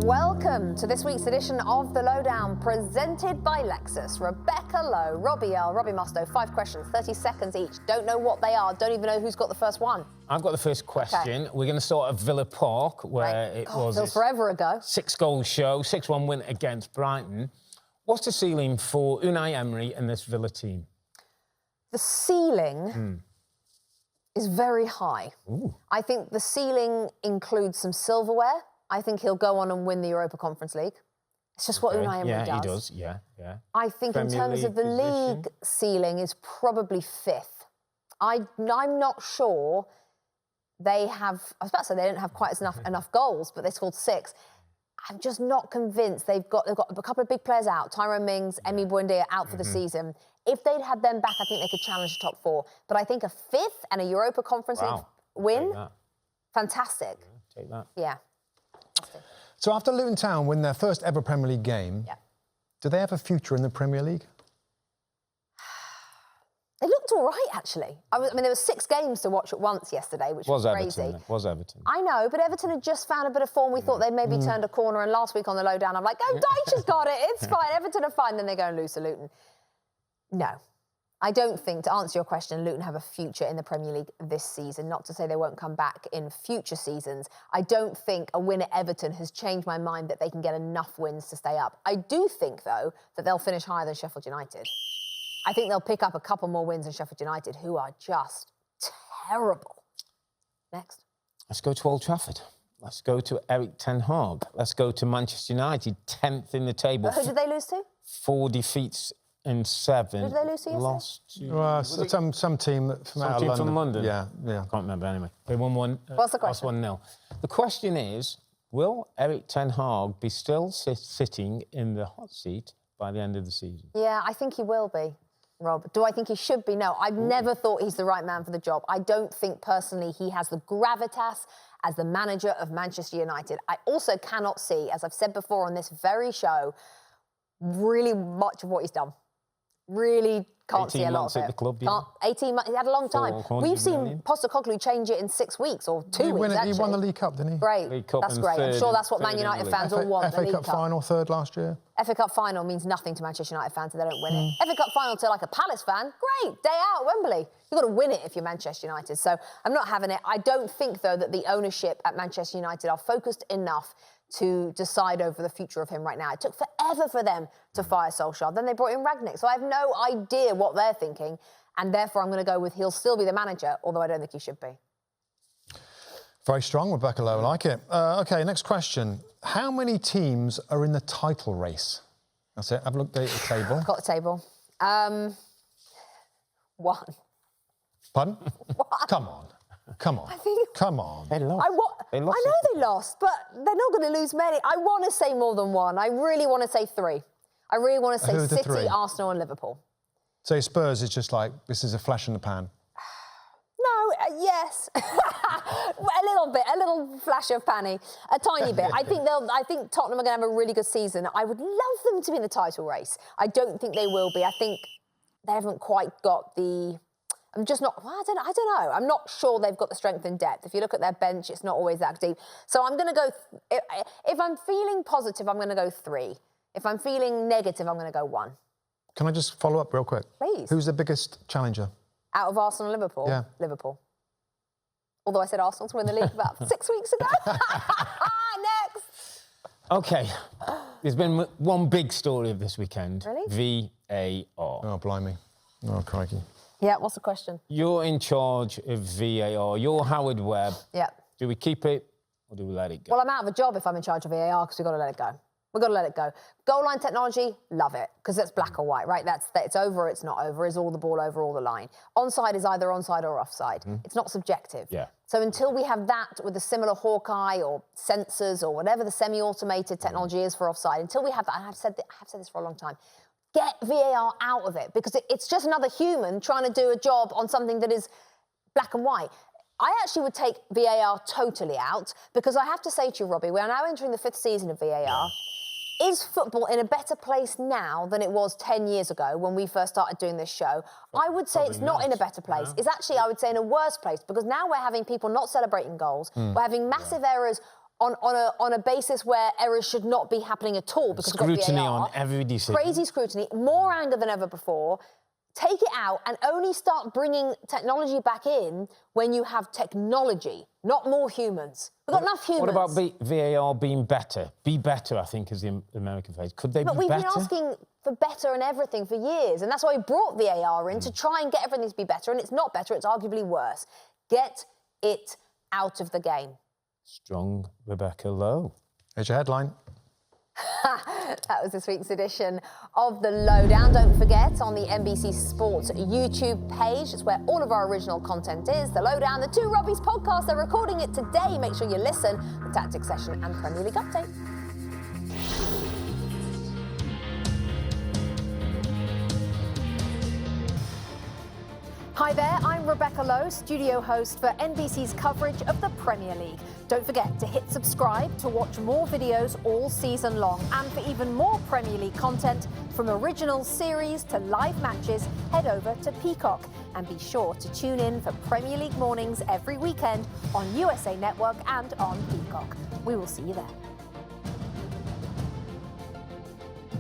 Welcome to this week's edition of the Lowe Down, presented by Lexus. Rebecca Lowe, Robbie Earle, Robbie Mustoe. 5 questions, 30 seconds each. Don't know what they are. Don't even know who's got the first one. I've got the first question. Okay. We're going to start at Villa Park, where it was forever ago. 6-goal show, 6-1 win against Brighton. What's the ceiling for Unai Emery and this Villa team? The ceiling is very high. Ooh. I think the ceiling includes some silverware. I think he'll go on and win the Europa Conference League. It's just what Unai Emery does. Yeah, he does. Yeah. I think in terms of the league ceiling is probably 5th. I'm not sure they have. I was about to say they didn't have quite enough goals, but they scored 6. I'm just not convinced. They've got a couple of big players out. Tyrone Mings, Emi Buendia out for the season. If they'd had them back, I think they could challenge the top 4. But I think a 5th and a Europa Conference League win, fantastic. Yeah, take that. Yeah. So after Luton Town win their first ever Premier League game, do they have a future in the Premier League? They looked all right, actually. I mean, there were 6 games to watch at once yesterday, which was crazy. Was Everton. I know, but Everton had just found a bit of form. We thought they'd maybe turned a corner, and last week on the Low Down, I'm like, oh, Dyche has got it. It's fine. Everton are fine. Then they go and lose to Luton. No. I don't think, to answer your question, Luton have a future in the Premier League this season. Not to say they won't come back in future seasons. I don't think a win at Everton has changed my mind that they can get enough wins to stay up. I do think, though, that they'll finish higher than Sheffield United. I think they'll pick up a couple more wins than Sheffield United, who are just terrible. Next. Let's go to Old Trafford. Let's go to Erik Ten Hag. Let's go to Manchester United, 10th in the table. But who did they lose to? 4 defeats in 7. Who did they lose to yesterday? Lost to... some team from out of London. From London? Yeah. I can't remember anyway. They won 1. What's the question? Lost 1-0. The question is, will Erik Ten Hag be still sitting in the hot seat by the end of the season? Yeah, I think he will be, Rob. Do I think he should be? No, I've never thought he's the right man for the job. I don't think, personally, he has the gravitas as the manager of Manchester United. I also cannot see, as I've said before on this very show, really much of what he's done. Really can't see a lot of it. At the club, 18 months. He had a long time. We've seen Postecoglou change it in 6 weeks or 2 weeks, actually. He won the League Cup, didn't he? Great. That's great. I'm sure that's what Man United fans all want, the League Cup. FA Cup final, 3rd last year. FA Cup final means nothing to Manchester United fans if they don't win it. FA Cup final to, like, a Palace fan, great, day out at Wembley. You've got to win it if you're Manchester United. So I'm not having it. I don't think, though, that the ownership at Manchester United are focused enough to decide over the future of him right now. It took forever for them to fire Solskjaer. Then they brought in Rangnick. So I have no idea what they're thinking. And therefore, I'm going to go with he'll still be the manager, although I don't think he should be. Very strong, Rebecca Lowe. I like it. OK, next question. How many teams are in the title race? That's it. Have a look at the table. Got the table. 1. Pardon? 1. Come on. Come on. Come on. They lost. I know they lost, but they're not going to lose many. I want to say more than 1. I really want to say 3. I really want to say City, 3? Arsenal and Liverpool. So Spurs is just like, this is a flash in the pan? No, yes. A little bit, a little flash of panny, a tiny bit. I think Tottenham are going to have a really good season. I would love them to be in the title race. I don't think they will be. I think they haven't quite got the... I'm just not... Well, I don't know. I'm not sure they've got the strength and depth. If you look at their bench, it's not always that deep. So I'm going to go... If I'm feeling positive, I'm going to go 3. If I'm feeling negative, I'm going to go 1. Can I just follow up real quick? Please. Who's the biggest challenger? Out of Arsenal and Liverpool? Yeah. Liverpool. Although I said Arsenal to win the league about 6 weeks ago. Next. OK. There's been one big story of this weekend. Really? Oh, blimey. Oh, crikey. Yeah, what's the question? You're in charge of VAR. You're Howard Webb. Yeah. Do we keep it or do we let it go? Well, I'm out of a job if I'm in charge of VAR because we've got to let it go. We've got to let it go. Goal line technology, love it, because it's black or white, right? It's over, it's not over. Is all the ball over all the line? Onside is either onside or offside. It's not subjective. Yeah. So until we have that with a similar Hawkeye or sensors or whatever the semi-automated technology is for offside, until we have that, and I have said this for a long time, get VAR out of it, because it's just another human trying to do a job on something that is black and white. I actually would take VAR totally out, because I have to say to you, Robbie, we are now entering the 5th season of VAR. Is football in a better place now than it was 10 years ago when we first started doing this show? I would say it's not in a better place. It's actually, I would say, in a worse place, because now we're having people not celebrating goals. We're having massive errors on a basis where errors should not be happening at all because we've got Scrutiny VAR. on every decision. Crazy scrutiny, more anger than ever before. Take it out and only start bringing technology back in when you have technology, not more humans. We've got enough humans. What about VAR being better? Be better, I think, is the American phrase. Could they be better? But we've been asking for better and everything for years, and that's why we brought VAR in, to try and get everything to be better, and it's not better, it's arguably worse. Get it out of the game. Strong Rebecca Lowe. Here's your headline. That was this week's edition of The Lowe Down. Don't forget, on the NBC Sports YouTube page, it's where all of our original content is. The Lowe Down, the two Robbies podcast, they're recording it today. Make sure you listen. The Tactics Session and Premier League Update. Hi there, I'm Rebecca Lowe, studio host for NBC's coverage of the Premier League. Don't forget to hit subscribe to watch more videos all season long. And for even more Premier League content, from original series to live matches, head over to Peacock. And be sure to tune in for Premier League mornings every weekend on USA Network and on Peacock. We will see you there.